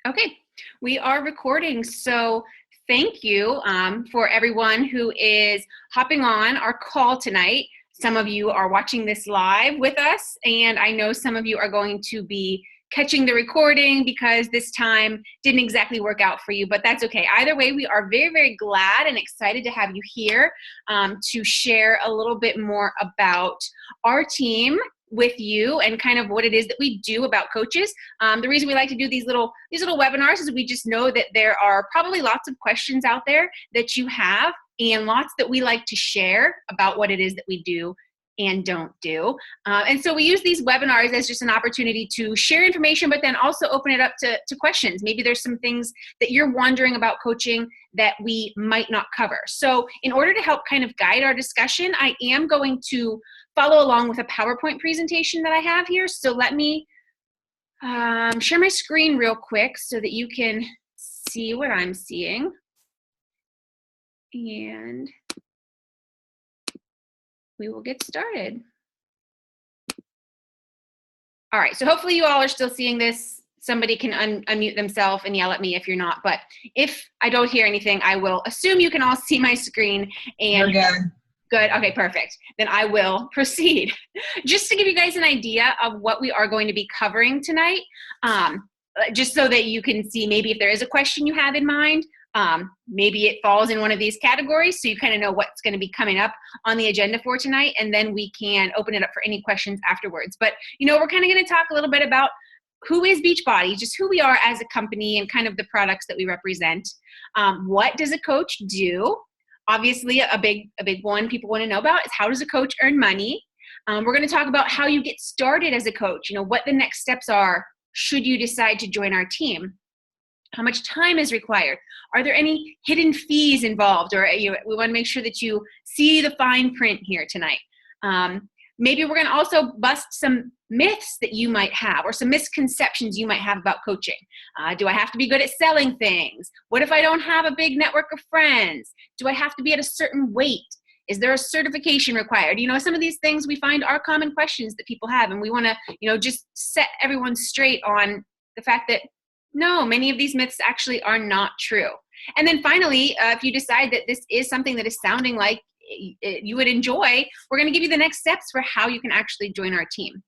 Okay, we are recording. So thank you for everyone who is hopping on our call tonight. Some of you are watching this live with us, and I know some of you are going to be catching the recording because this time didn't exactly work out for you, but that's okay. Either way, we are very, very glad and excited to have you here to share a little bit more about our team with you and kind of what it is that we do about coaches. The reason we like to do these little webinars is we just know that there are probably lots of questions out there that you have and lots that we like to share about what it is that we do and don't do. And so we use these webinars as just an opportunity to share information, but then also open it up to questions. Maybe there's some things that you're wondering about coaching that we might not cover. So in order to help kind of guide our discussion, I am going to follow along with a PowerPoint presentation that I have here. So let me share my screen real quick so that you can see what I'm seeing. And we will get started. All right, so hopefully you all are still seeing this. Somebody can unmute themselves and yell at me if you're not, but if I don't hear anything, I will assume you can all see my screen. And We're good. Good, okay, perfect. Then I will proceed. Just to give you guys an idea of what we are going to be covering tonight, just so that you can see maybe if there is a question you have in mind, maybe it falls in one of these categories, so you kind of know what's going to be coming up on the agenda for tonight, and then we can open it up for any questions afterwards. But, you know, we're kind of going to talk a little bit about who is Beachbody, just who we are as a company and kind of the products that we represent. What does a coach do? Obviously, a big one people want to know about is how does a coach earn money? We're going to talk about how you get started as a coach, you know, what the next steps are should you decide to join our team. How much time is required? Are there any hidden fees involved? Or we want to make sure that you see the fine print here tonight. Maybe we're going to also bust some myths that you might have or some misconceptions you might have about coaching. Do I have to be good at selling things? What if I don't have a big network of friends? Do I have to be at a certain weight? Is there a certification required? You know, some of these things we find are common questions that people have, and we want to, you know, just set everyone straight on the fact that no, many of these myths actually are not true. And then finally, if you decide that this is something that is sounding like you would enjoy, we're going to give you the next steps for how you can actually join our team.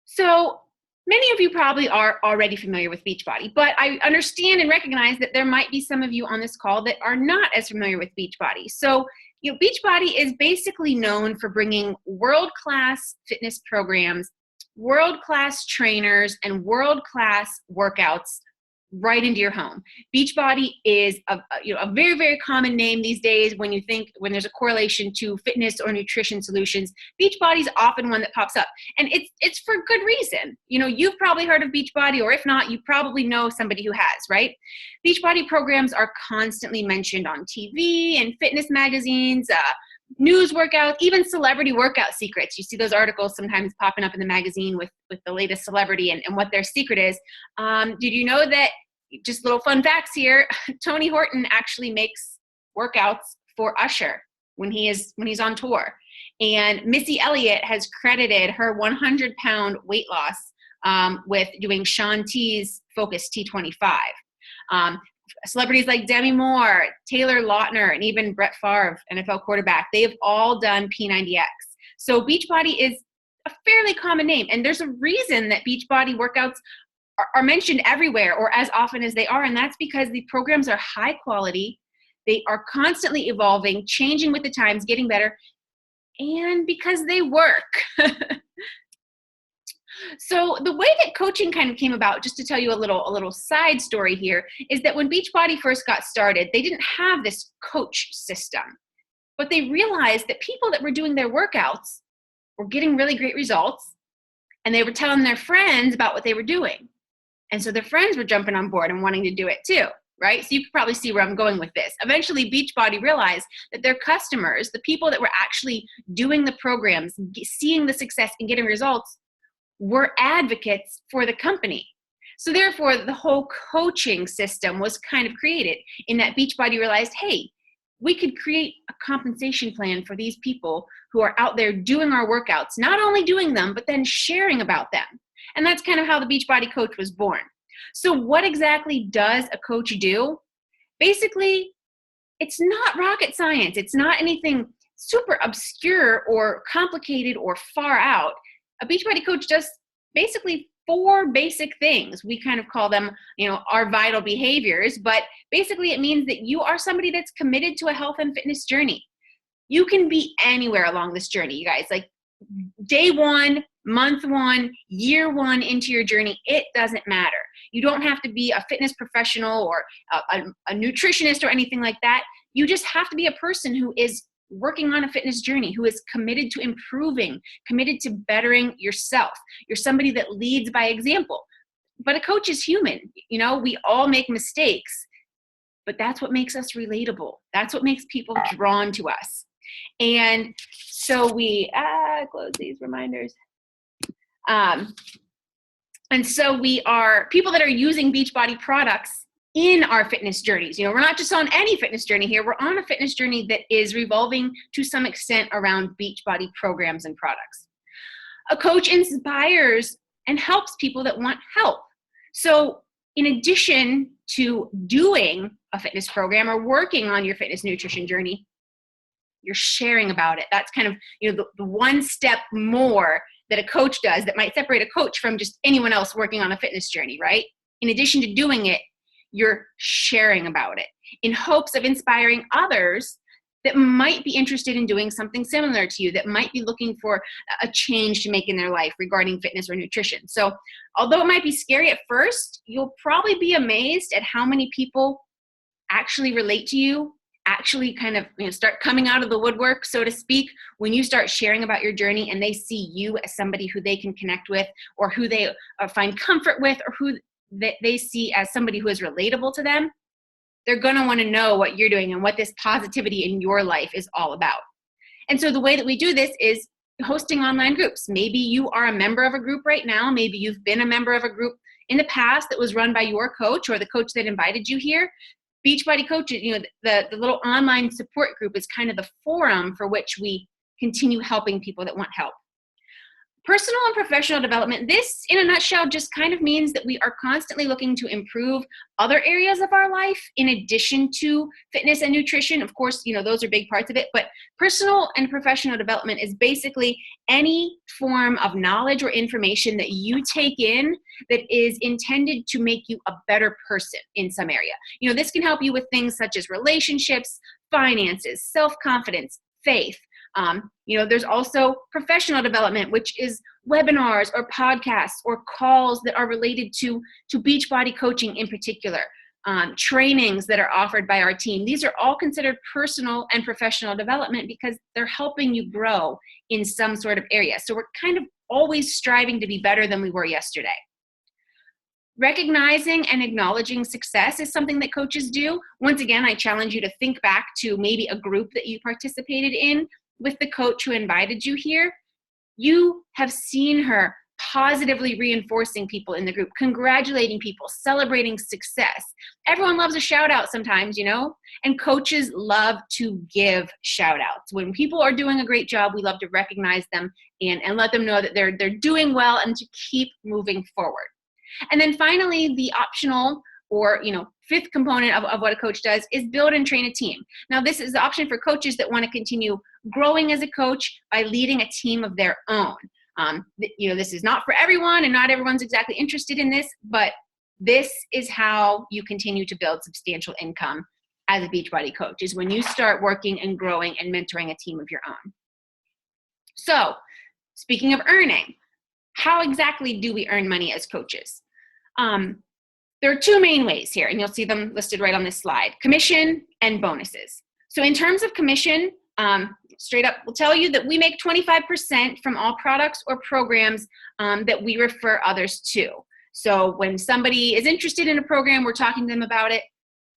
So many of you probably are already familiar with Beachbody, but I understand and recognize that there might be some of you on this call that are not as familiar with Beachbody. So, you know, Beachbody is basically known for bringing world-class fitness programs, world-class trainers, and world-class workouts right into your home. Beachbody is a very, very common name these days when there's a correlation to fitness or nutrition solutions. Beachbody is often one that pops up, and it's for good reason. You know, you've probably heard of Beachbody, or if not, you probably know somebody who has, right? Beachbody programs are constantly mentioned on TV and fitness magazines, news workouts, even celebrity workout secrets. You see those articles sometimes popping up in the magazine with the latest celebrity and what their secret is. Did you know that, just little fun facts here, Tony Horton actually makes workouts for Usher when he's on tour. And Missy Elliott has credited her 100-pound weight loss with doing Shaun T's Focus T25. Celebrities like Demi Moore, Taylor Lautner, and even Brett Favre, NFL quarterback, they have all done P90X. So Beachbody is a fairly common name, and there's a reason that Beachbody workouts are mentioned everywhere or as often as they are, and that's because the programs are high quality, they are constantly evolving, changing with the times, getting better, and because they work. So the way that coaching kind of came about, just to tell you a little side story here, is that when Beachbody first got started, they didn't have this coach system, but they realized that people that were doing their workouts were getting really great results, and they were telling their friends about what they were doing. And so their friends were jumping on board and wanting to do it too, right? So you can probably see where I'm going with this. Eventually, Beachbody realized that their customers, the people that were actually doing the programs, seeing the success and getting results, were advocates for the company. So therefore, the whole coaching system was kind of created in that Beachbody realized, hey, we could create a compensation plan for these people who are out there doing our workouts, not only doing them, but then sharing about them. And that's kind of how the Beachbody coach was born. So what exactly does a coach do? Basically, it's not rocket science. It's not anything super obscure or complicated or far out. A Beachbody coach does basically 4 basic things. We kind of call them, our vital behaviors, but basically it means that you are somebody that's committed to a health and fitness journey. You can be anywhere along this journey, you guys. Like day 1, month 1, year 1 into your journey, it doesn't matter. You don't have to be a fitness professional or a nutritionist or anything like that. You just have to be a person who is working on a fitness journey, who is committed to improving, committed to bettering yourself. You're somebody that leads by example. But a coach is human. We all make mistakes, but that's what makes us relatable. That's what makes people drawn to us. And so we close these reminders. And so we are people that are using Beachbody products in our fitness journeys. We're not just on any fitness journey here. We're on a fitness journey that is revolving to some extent around Beachbody programs and products. A coach inspires and helps people that want help. So in addition to doing a fitness program or working on your fitness nutrition journey, you're sharing about it. That's kind of, the one step more that a coach does that might separate a coach from just anyone else working on a fitness journey, right? In addition to doing it, you're sharing about it in hopes of inspiring others that might be interested in doing something similar to you, that might be looking for a change to make in their life regarding fitness or nutrition. So although it might be scary at first, you'll probably be amazed at how many people actually relate to you, actually kind of start coming out of the woodwork, so to speak, when you start sharing about your journey and they see you as somebody who they can connect with or who they find comfort with or who they see as somebody who is relatable to them. They're going to want to know what you're doing and what this positivity in your life is all about. And so the way that we do this is hosting online groups. Maybe you are a member of a group right now. Maybe you've been a member of a group in the past that was run by your coach or the coach that invited you here. Beachbody Coaches, the little online support group is kind of the forum for which we continue helping people that want help. Personal and professional development, this in a nutshell just kind of means that we are constantly looking to improve other areas of our life in addition to fitness and nutrition. Of course, those are big parts of it, but personal and professional development is basically any form of knowledge or information that you take in that is intended to make you a better person in some area. This can help you with things such as relationships, finances, self-confidence, faith. There's also professional development, which is webinars or podcasts or calls that are related to Beachbody coaching in particular, trainings that are offered by our team. These are all considered personal and professional development because they're helping you grow in some sort of area. So we're kind of always striving to be better than we were yesterday. Recognizing and acknowledging success is something that coaches do. Once again, I challenge you to think back to maybe a group that you participated in with the coach who invited you here. You have seen her positively reinforcing people in the group, congratulating people, celebrating success. Everyone loves a shout out sometimes, and coaches love to give shout outs. When people are doing a great job, we love to recognize them and let them know that they're doing well and to keep moving forward. And then finally, the optional or, fifth component of what a coach does is build and train a team. Now, this is the option for coaches that want to continue growing as a coach by leading a team of their own. This is not for everyone and not everyone's exactly interested in this, but this is how you continue to build substantial income as a Beachbody coach, is when you start working and growing and mentoring a team of your own. So, speaking of earning, how exactly do we earn money as coaches? There are 2 main ways here, and you'll see them listed right on this slide: commission and bonuses. So in terms of commission, straight up, we'll tell you that we make 25% from all products or programs that we refer others to. So when somebody is interested in a program, we're talking to them about it,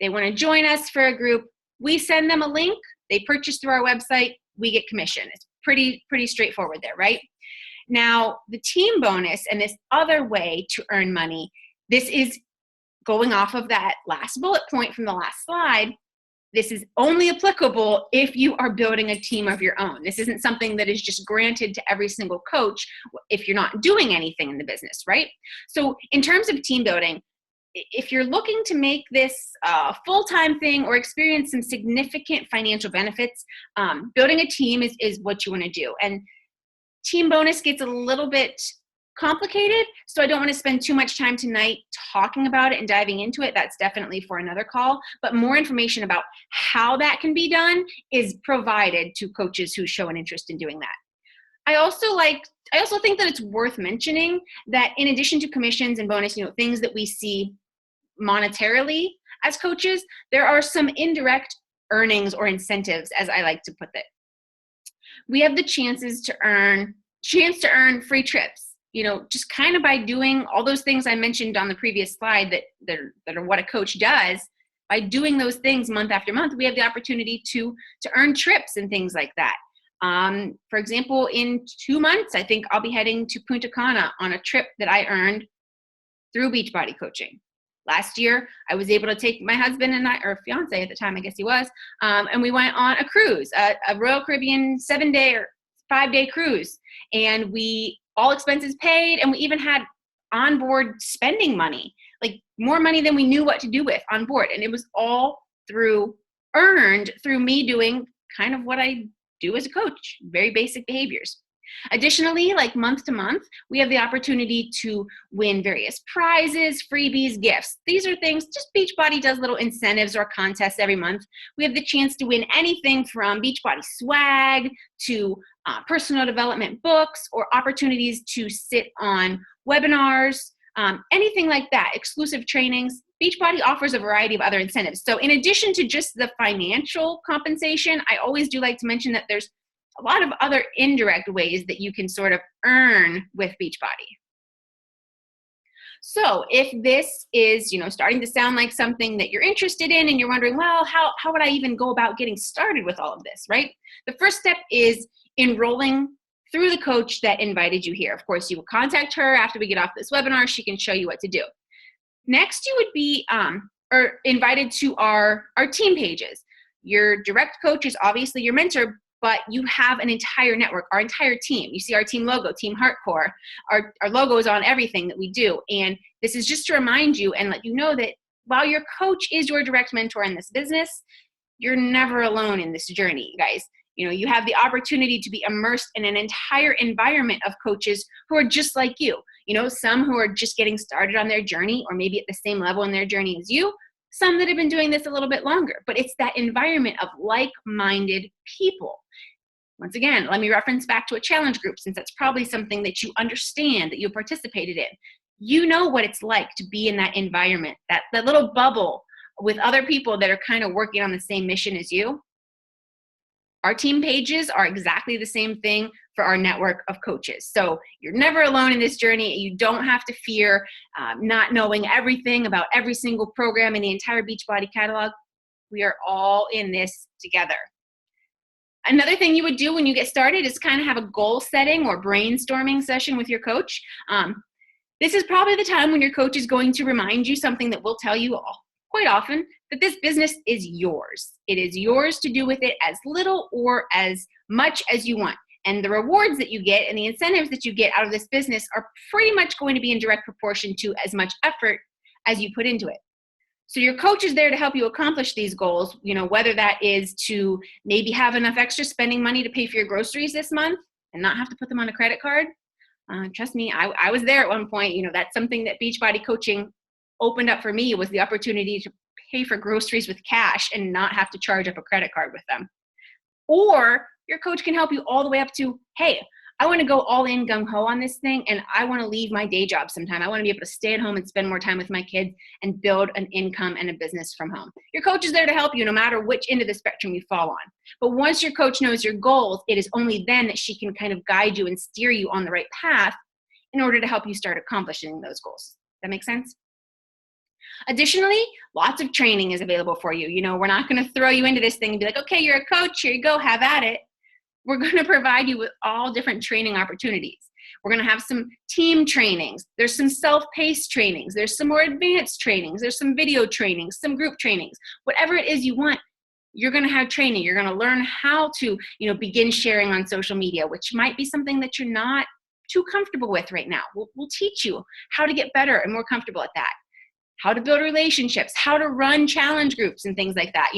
they want to join us for a group, we send them a link, they purchase through our website, we get commission. It's pretty straightforward there, right? Now, the team bonus and this other way to earn money, this is going off of that last bullet point from the last slide. This is only applicable if you are building a team of your own. This isn't something that is just granted to every single coach if you're not doing anything in the business, right? So in terms of team building, if you're looking to make this a full-time thing or experience some significant financial benefits, building a team is what you want to do. And team bonus gets a little bit complicated, so I don't want to spend too much time tonight talking about it and diving into it. That's definitely for another call, but more information about how that can be done is provided to coaches who show an interest in doing that. I also think that it's worth mentioning that in addition to commissions and bonus, things that we see monetarily as coaches, there are some indirect earnings or incentives, as I like to put it. We have the chance to earn free trips, just kind of by doing all those things I mentioned on the previous slide that are what a coach does. By doing those things month after month, we have the opportunity to earn trips and things like that. For example, in 2 months, I think I'll be heading to Punta Cana on a trip that I earned through Beachbody coaching. Last year, I was able to take my husband and I, or fiance at the time, I guess he was, and we went on a cruise, a Royal Caribbean 7-day or 5-day cruise. And we all expenses paid, and we even had onboard spending money, like more money than we knew what to do with on board. And it was all earned through me doing kind of what I do as a coach, very basic behaviors. Additionally, like month to month, we have the opportunity to win various prizes, freebies, gifts. These are things, just Beachbody does little incentives or contests every month. We have the chance to win anything from Beachbody swag to personal development books or opportunities to sit on webinars, anything like that, exclusive trainings. Beachbody offers a variety of other incentives. So in addition to just the financial compensation, I always do like to mention that there's a lot of other indirect ways that you can sort of earn with Beachbody. So if this is, starting to sound like something that you're interested in and you're wondering, well, how would I even go about getting started with all of this, right? The first step is enrolling through the coach that invited you here. Of course, you will contact her after we get off this webinar. She can show you what to do. Next, you would be invited to our team pages. Your direct coach is obviously your mentor, but you have an entire network, our entire team. You see our team logo, Team HEARTcore. Our logo is on everything that we do. And this is just to remind you and let you know that while your coach is your direct mentor in this business, you're never alone in this journey, guys. You have the opportunity to be immersed in an entire environment of coaches who are just like you. Some who are just getting started on their journey or maybe at the same level in their journey as you, some that have been doing this a little bit longer. But it's that environment of like-minded people. Once again, let me reference back to a challenge group, since that's probably something that you understand, that you participated in. You know what it's like to be in that environment, that little bubble with other people that are kind of working on the same mission as you. Our team pages are exactly the same thing for our network of coaches. So you're never alone in this journey. You don't have to fear not knowing everything about every single program in the entire Beachbody catalog. We are all in this together. Another thing you would do when you get started is kind of have a goal setting or brainstorming session with your coach. This is probably the time when your coach is going to remind you something that we'll tell you all quite often, that this business is yours. It is yours to do with it as little or as much as you want. And the rewards that you get and the incentives that you get out of this business are pretty much going to be in direct proportion to as much effort as you put into it. So your coach is there to help you accomplish these goals, whether that is to maybe have enough extra spending money to pay for your groceries this month and not have to put them on a credit card. Trust me, I was there at one point. That's something that Beachbody coaching opened up for me, was the opportunity to pay for groceries with cash and not have to charge up a credit card with them. Or your coach can help you all the way up to, hey, I want to go all in gung-ho on this thing, and I want to leave my day job sometime. I want to be able to stay at home and spend more time with my kids and build an income and a business from home. Your coach is there to help you no matter which end of the spectrum you fall on. But once your coach knows your goals, it is only then that she can kind of guide you and steer you on the right path in order to help you start accomplishing those goals. That make sense? Additionally, lots of training is available for you. We're not going to throw you into this thing and be like, okay, you're a coach, here you go, have at it. We're going to provide you with all different training opportunities. We're going to have some team trainings. There's some self-paced trainings. There's some more advanced trainings. There's some video trainings, some group trainings. Whatever it is you want, you're going to have training. You're going to learn how to, begin sharing on social media, which might be something that you're not too comfortable with right now. We'll teach you how to get better and more comfortable at that. how to build relationships, how to run challenge groups and things like that.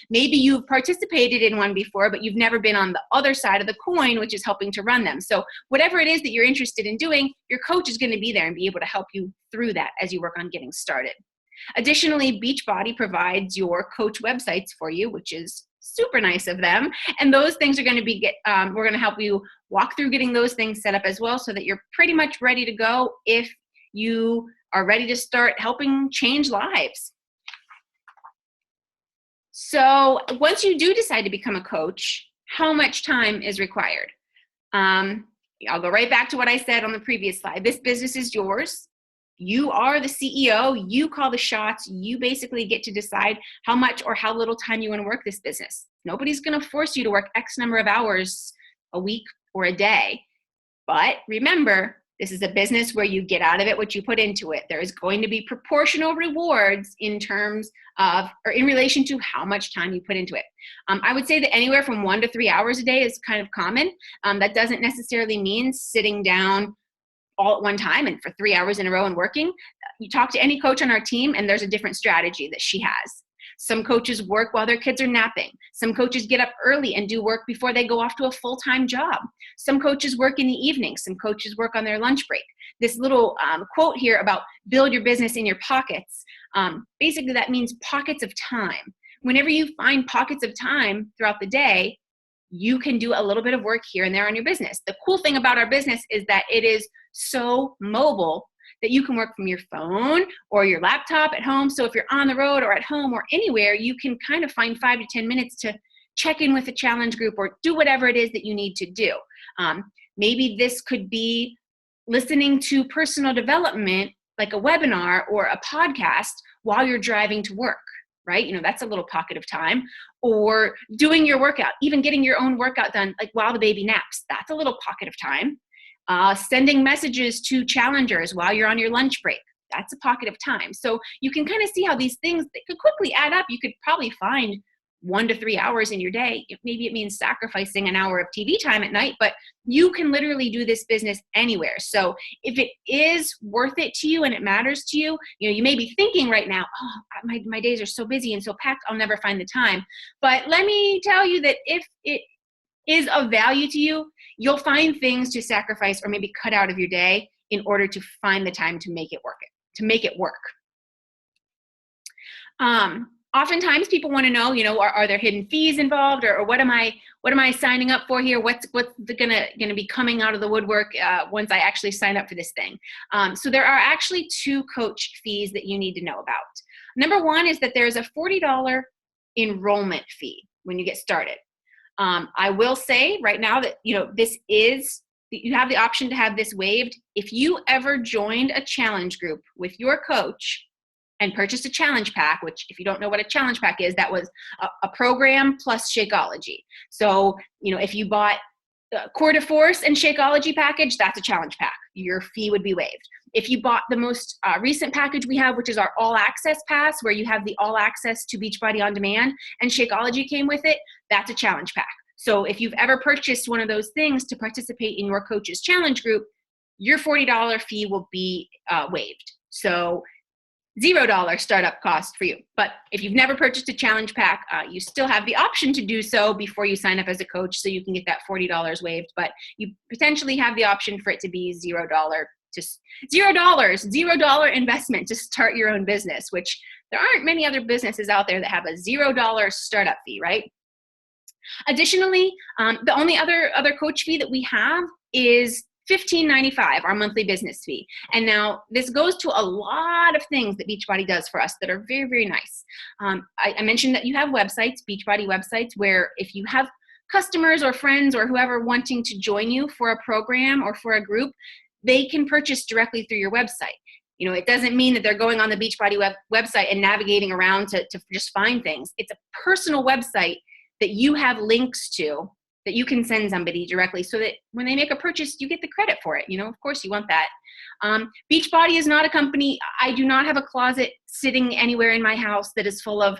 Maybe you've participated in one before, but you've never been on the other side of the coin, which is helping to run them. So whatever it is that you're interested in doing, your coach is going to be there and be able to help you through that as you work on getting started. Additionally, Beachbody provides your coach websites for you, which is super nice of them. And those things are going to be, we're going to help you walk through getting those things set up as well, so that you're pretty much ready to go if you are ready to start helping change lives. So once you do decide to become a coach, how much time is required? I'll go right back to what I said on the previous slide. This business is yours. You are the CEO. You call the shots. You basically get to decide how much or how little time you want to work this business. Nobody's going to force you to work X number of hours a week or a day. But remember, this is a business where you get out of it what you put into it. There is going to be proportional rewards in terms of, or in relation to how much time you put into it. I would say that anywhere from 1 to 3 hours a day is kind of common. That doesn't necessarily mean sitting down all at one time and for 3 hours in a row and working. You talk to any coach on our team and there's a different strategy that she has. Some coaches work while their kids are napping. Some coaches get up early and do work before they go off to a full-time job. Some coaches work in the evening. Some coaches work on their lunch break. This little quote here about build your business in your pockets, basically that means pockets of time. Whenever you find pockets of time throughout the day, you can do a little bit of work here and there on your business. The cool thing about our business is that it is so mobile that you can work from your phone or your laptop at home. So if you're on the road or at home or anywhere, you can kind of find 5 to 10 minutes to check in with a challenge group or do whatever it is that you need to do. Maybe this could be listening to personal development, like a webinar or a podcast while you're driving to work, right? That's a little pocket of time. Or doing your workout, even getting your own workout done, like while the baby naps, that's a little pocket of time. Sending messages to challengers while you're on your lunch break, that's a pocket of time. So you can kind of see how these things, they could quickly add up. You could probably find 1 to 3 hours in your day. Maybe it means sacrificing an hour of TV time at night, but you can literally do this business anywhere. So if it is worth it to you and it matters to you, you may be thinking right now, oh, my days are so busy and so packed, I'll never find the time. But let me tell you that if it is of value to you, you'll find things to sacrifice or maybe cut out of your day in order to find the time to make it work. Oftentimes people want to know, are there hidden fees involved, or what am I signing up for here? What's gonna be coming out of the woodwork once I actually sign up for this thing? So there are actually 2 coach fees that you need to know about. Number one is that there's a $40 enrollment fee when you get started. I will say right now that, you have the option to have this waived. If you ever joined a challenge group with your coach and purchased a challenge pack, which if you don't know what a challenge pack is, that was a program plus Shakeology. So, if you bought Core de Force and Shakeology package, that's a challenge pack. Your fee would be waived. If you bought the most recent package we have, which is our All Access Pass, where you have the all access to Beachbody On Demand and Shakeology came with it, that's a challenge pack. So if you've ever purchased one of those things to participate in your coach's challenge group, your $40 fee will be waived. So $0 startup cost for you. But if you've never purchased a challenge pack, you still have the option to do so before you sign up as a coach, so you can get that $40 waived. But you potentially have the option for it to be $0 investment to start your own business, which there aren't many other businesses out there that have a $0 startup fee, right? Additionally, the only other coach fee that we have is $15.95, our monthly business fee. And now this goes to a lot of things that Beachbody does for us that are very, very nice. I mentioned that you have websites, Beachbody websites, where if you have customers or friends or whoever wanting to join you for a program or for a group, they can purchase directly through your website. It doesn't mean that they're going on the Beachbody website and navigating around to just find things. It's a personal website that you have links to that you can send somebody directly, so that when they make a purchase, you get the credit for it. Of course you want that. Beachbody is not a company. I do not have a closet sitting anywhere in my house that is full of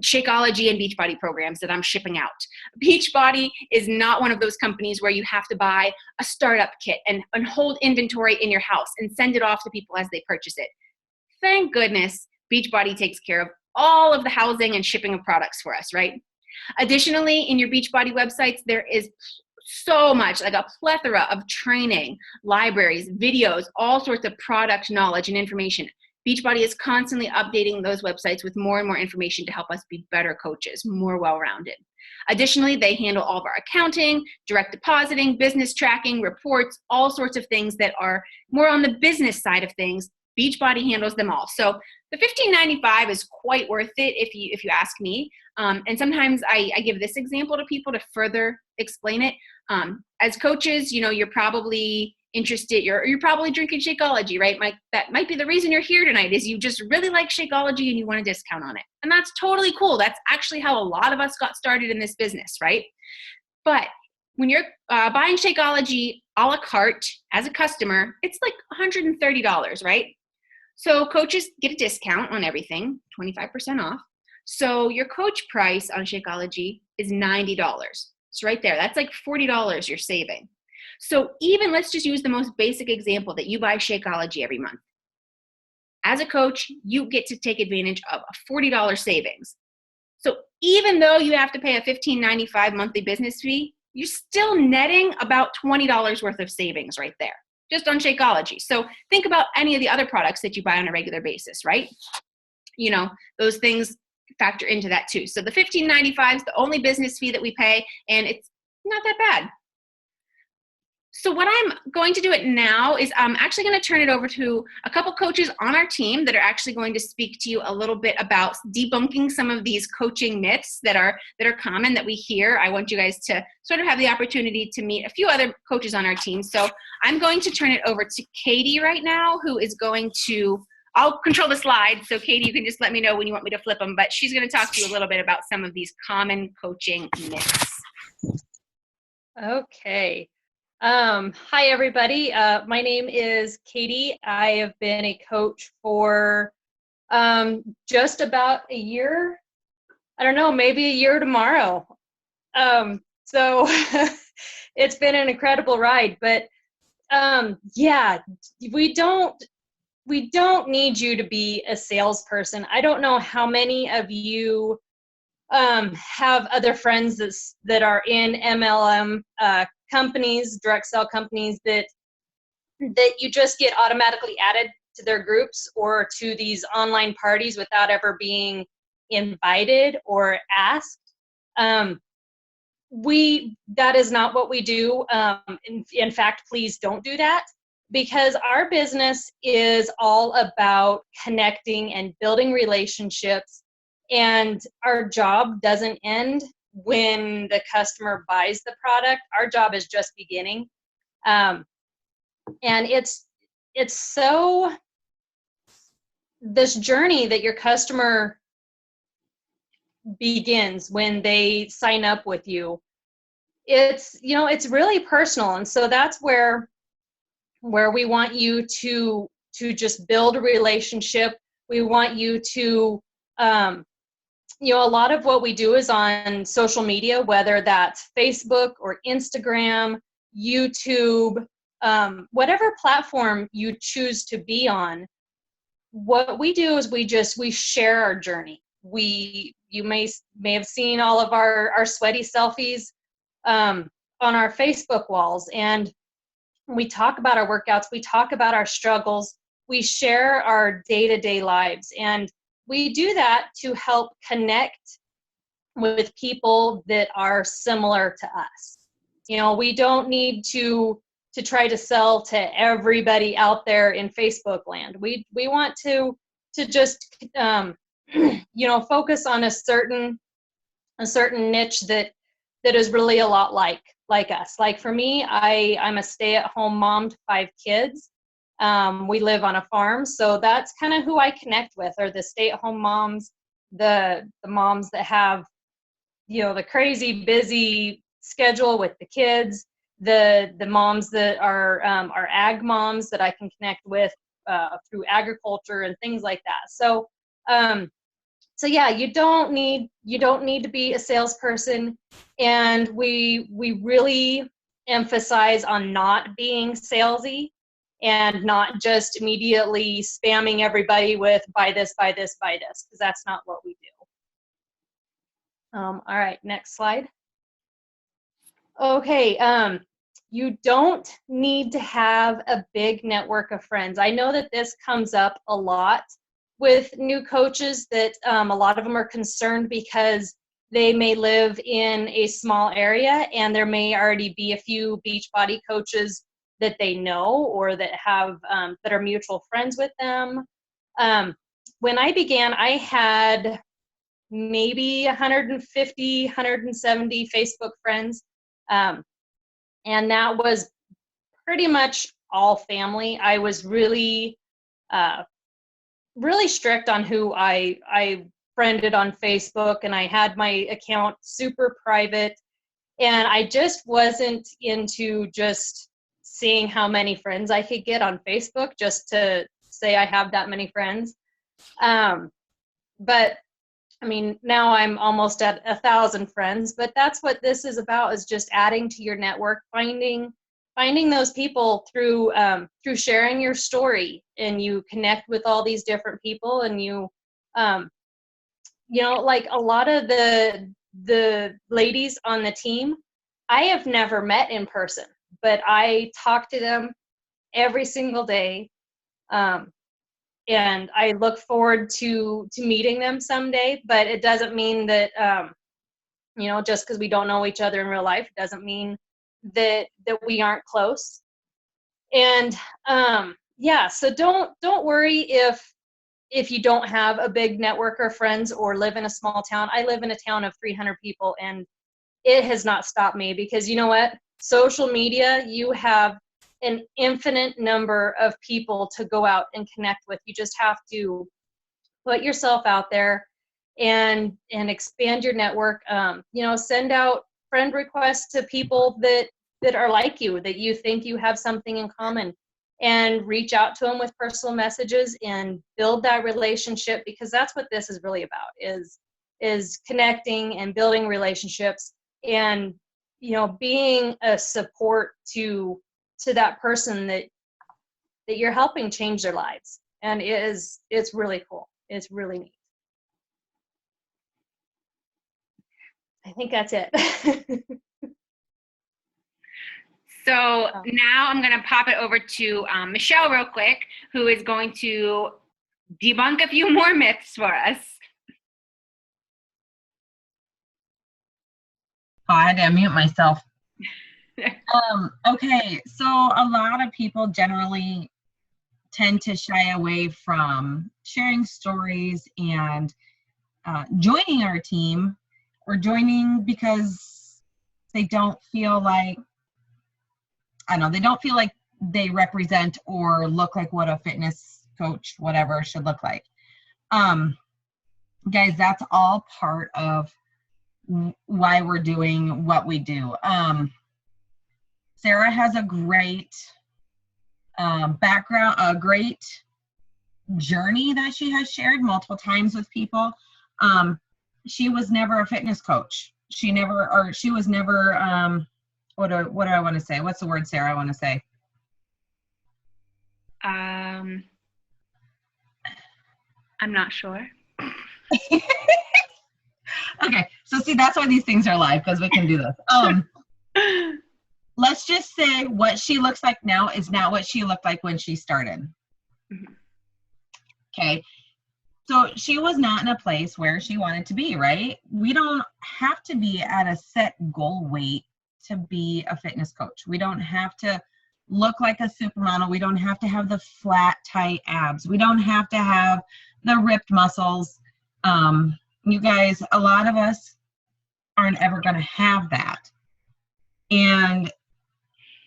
Shakeology and Beachbody programs that I'm shipping out. Beachbody is not one of those companies where you have to buy a startup kit and hold inventory in your house and send it off to people as they purchase it. Thank goodness Beachbody takes care of all of the housing and shipping of products for us, right? Additionally, in your Beachbody websites, there is so much, like a plethora of training, libraries, videos, all sorts of product knowledge and information. Beachbody is constantly updating those websites with more and more information to help us be better coaches, more well-rounded. Additionally, they handle all of our accounting, direct depositing, business tracking, reports, all sorts of things that are more on the business side of things. Beachbody handles them all. So the $15.95 is quite worth it if you ask me. And sometimes I give this example to people to further explain it. As coaches, you're probably interested, you're probably drinking Shakeology, right? That might be the reason you're here tonight, is you just really like Shakeology and you want a discount on it. And that's totally cool. That's actually how a lot of us got started in this business, right? But when you're buying Shakeology a la carte as a customer, it's like $130, right? So coaches get a discount on everything, 25% off. So your coach price on Shakeology is $90. So right there, that's like $40 you're saving. So even, let's just use the most basic example, that you buy Shakeology every month. As a coach, you get to take advantage of a $40 savings. So even though you have to pay a $15.95 monthly business fee, you're still netting about $20 worth of savings right there, just on Shakeology. So think about any of the other products that you buy on a regular basis, right? Those things factor into that too. So the $15.95 is the only business fee that we pay, and it's not that bad. So what I'm going to do it now is I'm actually going to turn it over to a couple coaches on our team that are actually going to speak to you a little bit about debunking some of these coaching myths that are common that we hear. I want you guys to sort of have the opportunity to meet a few other coaches on our team. So I'm going to turn it over to Katie right now, who is going to, I'll control the slides. So Katie, you can just let me know when you want me to flip them, but she's going to talk to you a little bit about some of these common coaching myths. Okay. Hi, everybody. My name is Katie. I have been a coach for just about a year. I don't know, maybe a year tomorrow. So it's been an incredible ride. But yeah, we don't need you to be a salesperson. I don't know how many of you have other friends that are in MLM companies, direct sell companies, that you just get automatically added to their groups or to these online parties without ever being invited or asked. That is not what we do. In fact, please don't do that, because our business is all about connecting and building relationships, and our job doesn't end when the customer buys the product. Our job is just beginning. And it's so, this journey that your customer begins when they sign up with you, it's really personal. And so that's where we want you to just build a relationship. We want you to a lot of what we do is on social media, whether that's Facebook or Instagram, YouTube, whatever platform you choose to be on. What we do is we share our journey. You may have seen all of our sweaty selfies on our Facebook walls, and we talk about our workouts, we talk about our struggles, we share our day-to-day lives, and we do that to help connect with people that are similar to us. We don't need to try to sell to everybody out there in Facebook land. We want to just focus on a certain niche that is really a lot like us. Like for me, I'm a stay-at-home mom to 5 kids. We live on a farm, so that's kind of who I connect with, are the stay-at-home moms, the moms that have, the crazy busy schedule with the kids, the moms that are ag moms that I can connect with through agriculture and things like that. So yeah, you don't need to be a salesperson, and we really emphasize on not being salesy. and not just immediately spamming everybody with buy this, buy this, buy this, because that's not what we do. All right, next slide. Okay, you don't need to have a big network of friends. I know that this comes up a lot with new coaches, that a lot of them are concerned because they may live in a small area and there may already be a few Beachbody coaches that they know or that have that are mutual friends with them. When I began, I had maybe 150, 170 Facebook friends. And that was pretty much all family. I was really, really strict on who I friended on Facebook, and I had my account super private. And I just wasn't into just seeing how many friends I could get on Facebook just to say I have that many friends. But I mean, now I'm almost at 1,000 friends, but that's what this is about, is just adding to your network, finding those people through sharing your story, and you connect with all these different people, and you know, like a lot of the ladies on the team, I have never met in person, but I talk to them every single day. And I look forward to meeting them someday, but it doesn't mean that, you know, just because we don't know each other in real life, doesn't mean that we aren't close. And yeah, so don't worry if you don't have a big network of friends or live in a small town. I live in a town of 300 people, and it has not stopped me, because you know what? Social media, you have an infinite number of people to go out and connect with. You just have to put yourself out there and expand your network. You know, send out friend requests to people that are like you, that you think you have something in common, and reach out to them with personal messages and build that relationship, because that's what this is really about, is connecting and building relationships, and, you know, being a support to that person that you're helping change their lives. And it's really cool. It's really neat. I think that's it. So now I'm going to pop it over to Michelle real quick, who is going to debunk a few more myths for us. Oh, I had to unmute myself. Okay, so a lot of people generally tend to shy away from sharing stories and joining our team, or joining because they don't feel like, I don't know, they don't feel like they represent or look like what a fitness coach, whatever, should look like. Guys, that's all part of why we're doing what we do. Sarah has a great background, a great journey that she has shared multiple times with people. She was never a fitness coach. She was never, what do I want to say? What's the word, Sarah, I want to say? I'm not sure. Okay, so see, that's why these things are live, because we can do this. Let's just say what she looks like now is not what she looked like when she started. Mm-hmm. Okay, so she was not in a place where she wanted to be, right? We don't have to be at a set goal weight to be a fitness coach. We don't have to look like a supermodel. We don't have to have the flat, tight abs. We don't have to have the ripped muscles. You guys, a lot of us aren't ever going to have that. And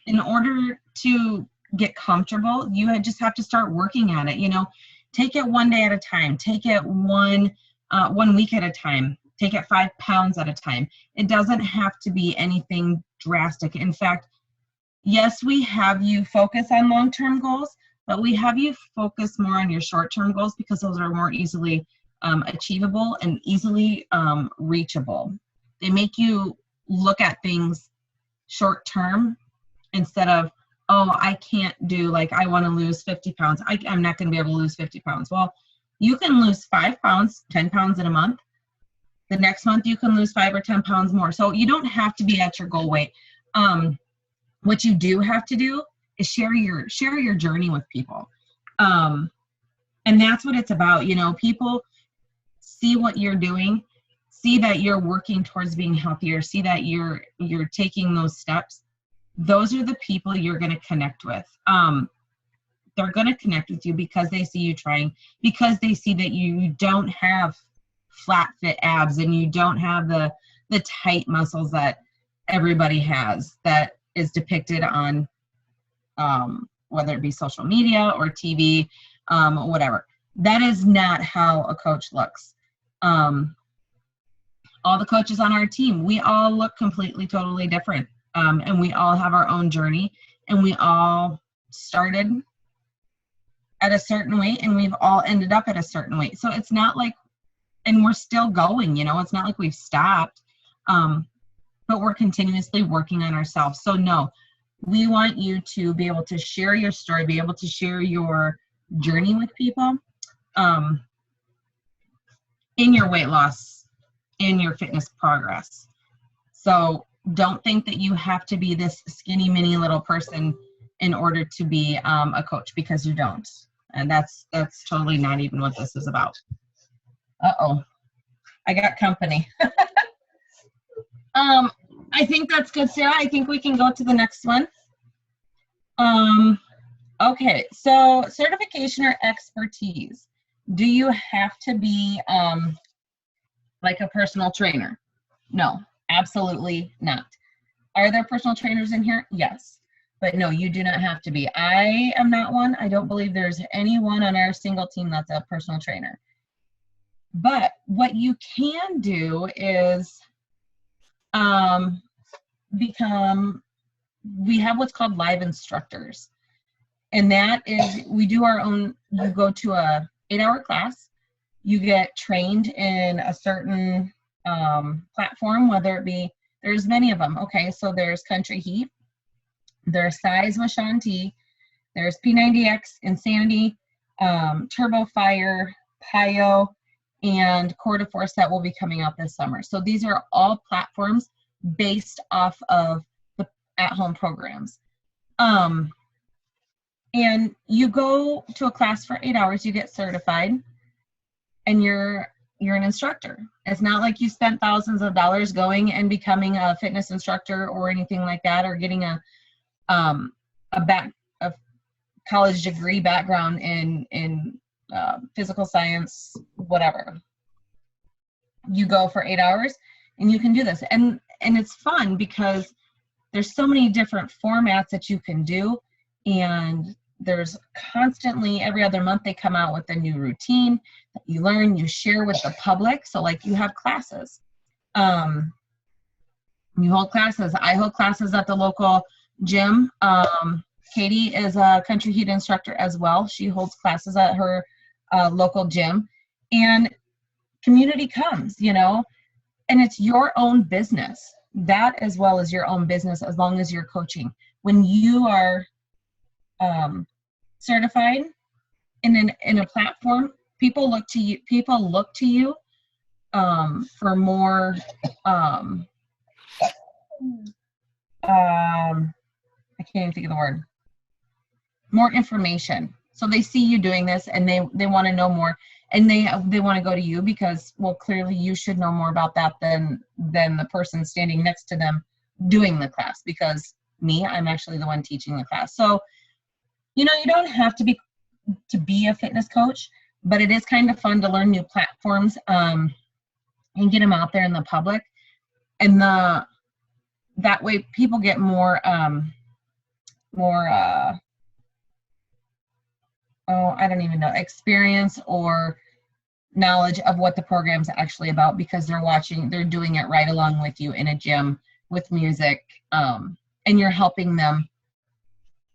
in order to get comfortable, you just have to start working at it. You know, take it one day at a time. Take it one week at a time. Take it 5 pounds at a time. It doesn't have to be anything drastic. In fact, yes, we have you focus on long-term goals, but we have you focus more on your short-term goals, because those are more easily achievable and easily reachable. They make you look at things short-term instead of oh, I can't do, like, I want to lose 50 pounds. I'm not going to be able to lose 50 pounds. Well, you can lose 5 pounds, 10 pounds in a month. The next month you can lose 5 or 10 pounds more. So you don't have to be at your goal weight. What you do have to do is share your journey with people. And that's what it's about. You know, people see what you're doing, see that you're working towards being healthier, see that you're taking those steps. Those are the people you're going to connect with. They're going to connect with you because they see you trying, because they see that you don't have flat fit abs and you don't have the tight muscles that everybody has, that is depicted on whether it be social media or TV, whatever. That is not how a coach looks. All the coaches on our team, we all look completely, totally different. And we all have our own journey, and we all started at a certain weight and we've all ended up at a certain weight. So it's not like, and we're still going, you know, it's not like we've stopped, but we're continuously working on ourselves. So no, we want you to be able to share your story, be able to share your journey with people, in your weight loss, in your fitness progress. So don't think that you have to be this skinny mini little person in order to be a coach, because you don't. And that's totally not even what this is about. Uh-oh, I got company. I think that's good, Sarah. I think we can go to the next one. Okay, so certification or expertise. Do you have to be like a personal trainer? No, absolutely not. Are there personal trainers in here? Yes. But no, you do not have to be. I am not one. I don't believe there's anyone on our single team that's a personal trainer. But what you can do is we have what's called live instructors. And that is, we do our own, you go to a 8-hour class, you get trained in a certain platform, whether it be, there's many of them. Okay, so there's Country Heat, there's Size with Shaun T, there's P90X, Insanity, Turbo Fire, Pio, and Core to Force that will be coming out this summer. So these are all platforms based off of the at-home programs. And you go to a class for 8 hours, you get certified, and you're an instructor. It's not like you spent thousands of dollars going and becoming a fitness instructor or anything like that, or getting a college degree background in physical science, whatever. You go for 8 hours and you can do this. And it's fun because there's so many different formats that you can do. And there's constantly, every other month, they come out with a new routine that you learn, you share with the public. So like you have classes. You hold classes. I hold classes at the local gym. Katie is a Country Heat instructor as well. She holds classes at her local gym. And community comes, you know, and it's your own business. That as well as your own business, as long as you're coaching. When you are certified in a platform, people look to you for more I can't even think of the word, more information. So they see you doing this and they want to know more, and they want to go to you because, well, clearly you should know more about that than the person standing next to them doing the class, because I'm actually the one teaching the class. So, you know, you don't have to be a fitness coach, but it is kind of fun to learn new platforms and get them out there in the public. And that way people get more I don't even know, experience or knowledge of what the program's actually about, because they're doing it right along with you in a gym with music, and you're helping them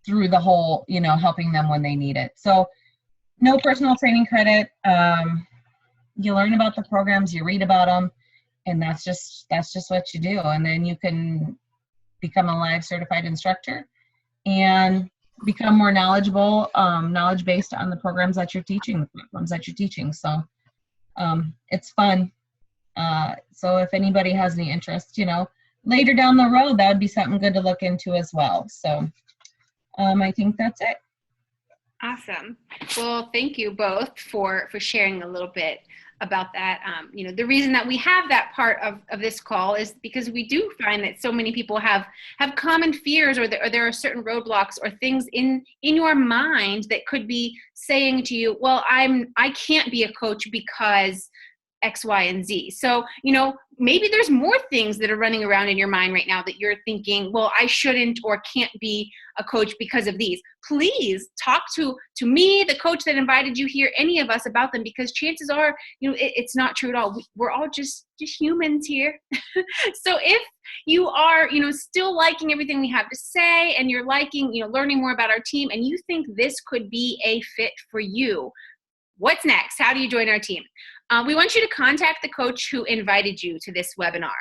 through the whole, you know, helping them when they need it. So no personal training credit. You learn about the programs, you read about them, and that's just what you do. And then you can become a live certified instructor and become more knowledgeable, knowledge based on the programs that you're teaching, the platforms that you're teaching. So it's fun. So if anybody has any interest, later down the road, that would be something good to look into as well. So I think that's it. Awesome. Well, thank you both for sharing a little bit about that. The reason that we have that part of this call is because we do find that so many people have common fears, or there are certain roadblocks or things in your mind that could be saying to you, well, I can't be a coach because X, Y, and Z. So, maybe there's more things that are running around in your mind right now that you're thinking, well, I shouldn't or can't be a coach because of these. Please talk to me, the coach that invited you here, any of us about them, because chances are, it's not true at all. We're all just humans here. So if you are, still liking everything we have to say, and you're liking, learning more about our team, and you think this could be a fit for you, what's next? How do you join our team? We want you to contact the coach who invited you to this webinar.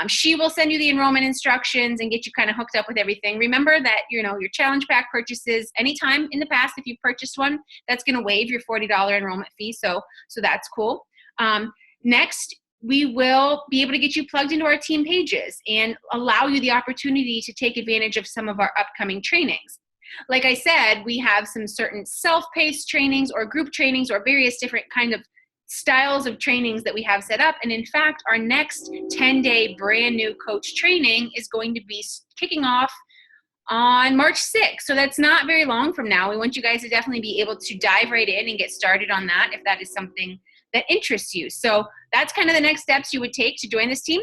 She will send you the enrollment instructions and get you kind of hooked up with everything. Remember that, your challenge pack purchases anytime in the past, if you purchased one, that's going to waive your $40 enrollment fee. So that's cool. Next, we will be able to get you plugged into our team pages and allow you the opportunity to take advantage of some of our upcoming trainings. Like I said, we have some certain self-paced trainings or group trainings or various different kind of styles of trainings that we have set up. And in fact, our next 10-day brand new coach training is going to be kicking off on March 6th. So that's not very long from now. We want you guys to definitely be able to dive right in and get started on that if that is something that interests you. So that's kind of the next steps you would take to join this team.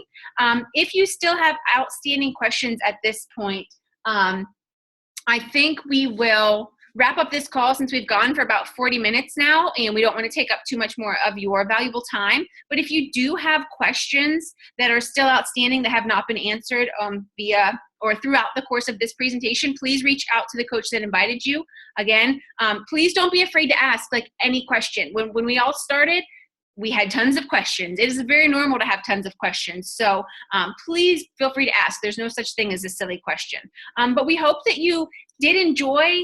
If you still have outstanding questions at this point, I think we will wrap up this call since we've gone for about 40 minutes now, and we don't want to take up too much more of your valuable time. But if you do have questions that are still outstanding that have not been answered via or throughout the course of this presentation, please reach out to the coach that invited you. Again, please don't be afraid to ask any question. When we all started, we had tons of questions. It is very normal to have tons of questions. So please feel free to ask. There's no such thing as a silly question. But we hope that you did enjoy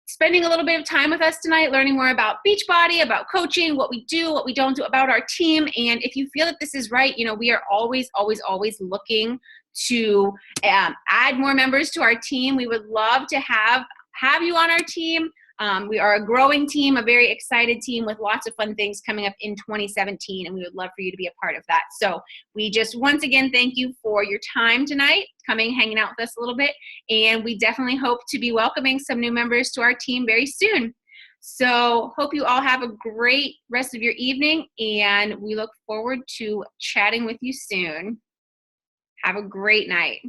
spending a little bit of time with us tonight, learning more about Beachbody, about coaching, what we do, what we don't do, about our team. And if you feel that this is right, we are always, always, always looking to add more members to our team. We would love to have you on our team. We are a growing team, a very excited team with lots of fun things coming up in 2017, and we would love for you to be a part of that. So we just once again thank you for your time tonight, hanging out with us a little bit, and we definitely hope to be welcoming some new members to our team very soon. So hope you all have a great rest of your evening, and we look forward to chatting with you soon. Have a great night.